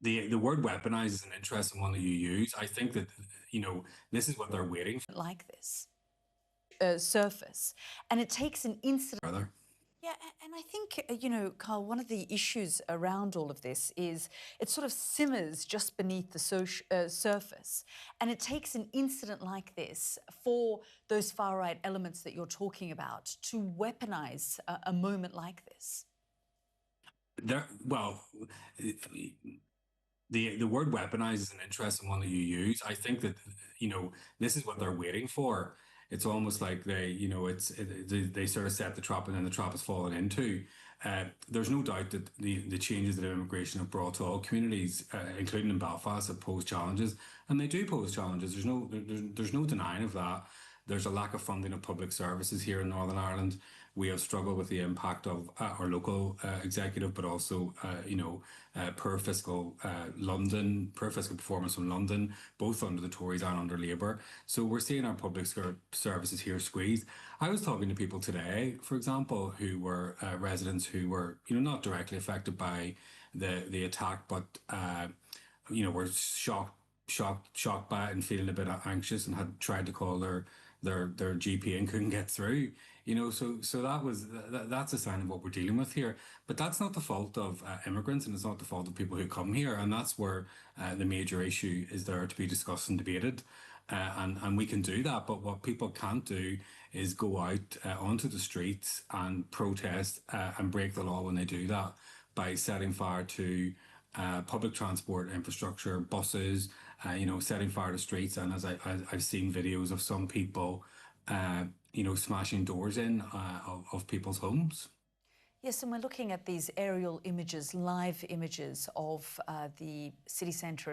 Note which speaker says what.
Speaker 1: The word weaponize is an interesting one that you use. I think that, this is what they're waiting for.
Speaker 2: Like this surface, and it takes an incident.
Speaker 1: Further.
Speaker 2: Yeah, and I think, Carl, one of the issues around all of this is it sort of simmers just beneath the surface. And it takes an incident like this for those far-right elements that you're talking about to weaponize a moment like this.
Speaker 1: Well, the word weaponize is an interesting one that you use. I think that, this is what they're waiting for. It's almost like they sort of set the trap and then the trap is fallen into. There's no doubt that the changes that immigration have brought to all communities, including in Belfast, have posed challenges, and they do pose challenges. There's no denying of that. There's a lack of funding of public services here in Northern Ireland. We have struggled with the impact of our local executive, but also, poor fiscal performance from London, both under the Tories and under Labour. So we're seeing our public services here squeezed. I was talking to people today, for example, who were residents who were, not directly affected by the attack, but were shocked by it and feeling a bit anxious and had tried to call their GP and couldn't get through. So that's a sign of what we're dealing with here. But that's not the fault of immigrants, and it's not the fault of people who come here. And that's where the major issue is there to be discussed and debated. And we can do that, but what people can't do is go out onto the streets and protest and break the law when they do that by setting fire to public transport infrastructure, buses, setting fire to streets. And as I've seen videos of some people, smashing doors in of people's homes.
Speaker 2: Yes, and we're looking at these aerial images, live images of the city centre